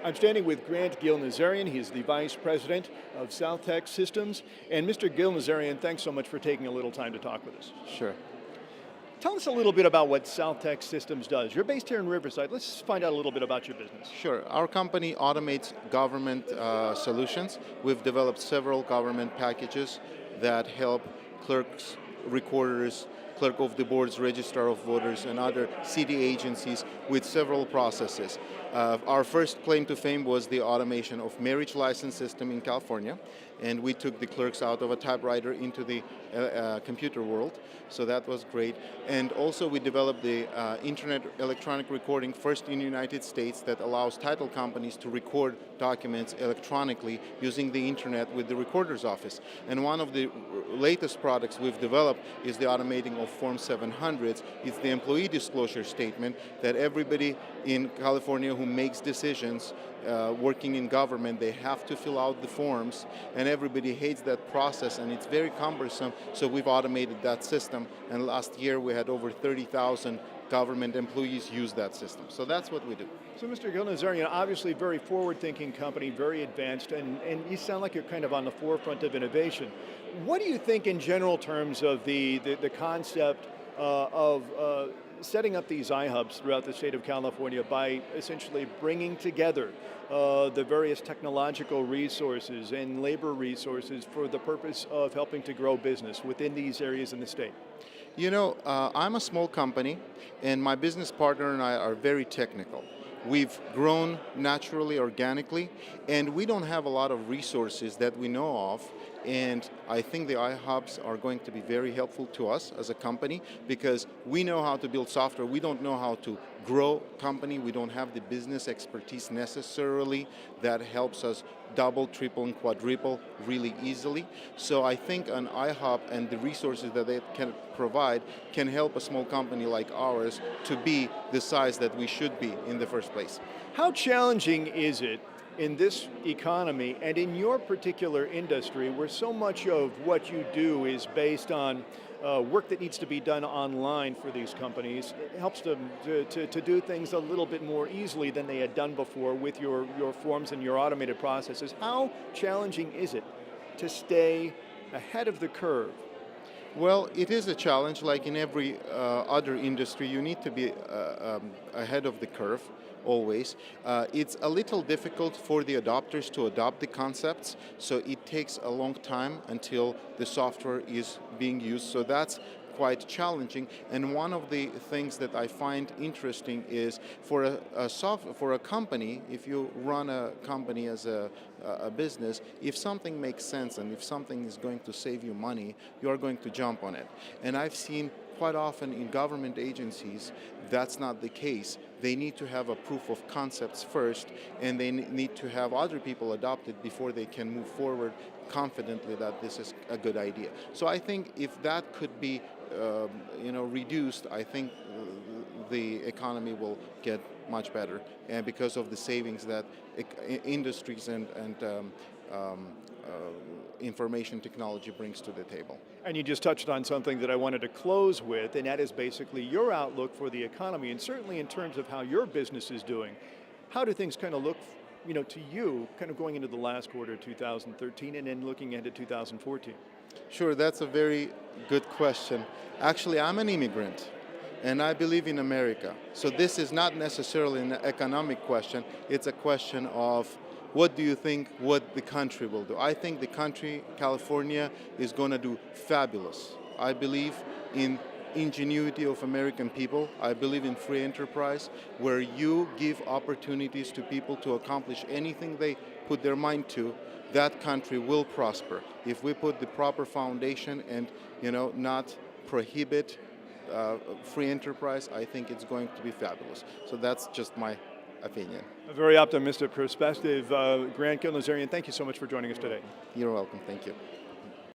I'm standing with Grant Gyulnazaryan. He is the Vice President of SouthTech Systems. And Mr. Gyulnazaryan, thanks so much for taking a little time to talk with us. Sure. Tell us a little bit about what SouthTech Systems does. You're based here in Riverside. Let's find out a little bit about your business. Sure. Our company automates government solutions. We've developed several government packages that help clerks, recorders, clerk of the boards, registrar of voters, and other city agencies with several processes. Our first claim to fame was the automation of marriage license system in California, and we took the clerks out of a typewriter into the computer world, so that was great. And also we developed the internet electronic recording first in the United States that allows title companies to record documents electronically using the internet with the recorder's office. And one of the latest products we've developed is the automating of Form 700s. It's the employee disclosure statement that everybody in California who makes decisions working in government, they have to fill out the forms, and everybody hates that process, and it's very cumbersome, so we've automated that system, and last year we had over 30,000 government employees use that system. So that's what we do. So Mr. Gyulnazaryan, obviously very forward-thinking company, very advanced, and you sound like you're kind of on the forefront of innovation. What do you think in general terms of the concept of setting up these iHubs throughout the state of California by essentially bringing together the various technological resources and labor resources for the purpose of helping to grow business within these areas in the state? You know, I'm a small company, and my business partner and I are very technical. We've grown naturally, organically, and we don't have a lot of resources that we know of, and I think the iHubs are going to be very helpful to us as a company because we know how to build software. We don't know how to grow company. We don't have the business expertise necessarily that helps us double, triple, and quadruple really easily. So I think an iHub and the resources that they can provide can help a small company like ours to be the size that we should be in the first place. How challenging is it in this economy and in your particular industry where so much of what you do is based on work that needs to be done online for these companies? It helps them to do things a little bit more easily than they had done before with your forms and your automated processes. How challenging is it to stay ahead of the curve? Well, it is a challenge. Like in every other industry, you need to be ahead of the curve, always. It's a little difficult for the adopters to adopt the concepts, so it takes a long time until the software is being used, so that's quite challenging. And one of the things that I find interesting is for a company, if you run a company as a business, if something makes sense and if something is going to save you money, you are going to jump on it. And I've seen quite often in government agencies, that's not the case. They need to have a proof of concepts first, and they need to have other people adopt it before they can move forward confidently that this is a good idea. So I think if that could be reduced, I think the economy will get much better, and because of the savings that industries and information technology brings to the table. And you just touched on something that I wanted to close with, and that is basically your outlook for the economy, and certainly in terms of how your business is doing. How do things kind of look, to you, kind of going into the last quarter of 2013 and then looking into 2014? Sure, that's a very good question. Actually, I'm an immigrant, and I believe in America. So this is not necessarily an economic question, it's a question of what do you think what the country will do? I think the country, California, is going to do fabulous. I believe in ingenuity of American people. I believe in free enterprise, where you give opportunities to people to accomplish anything they put their mind to. That country will prosper if we put the proper foundation and not prohibit free enterprise. I think it's going to be fabulous. So that's just my opinion. A very optimistic perspective. Grant Gyulnazaryan, thank you so much for joining us today. You're welcome. Thank you.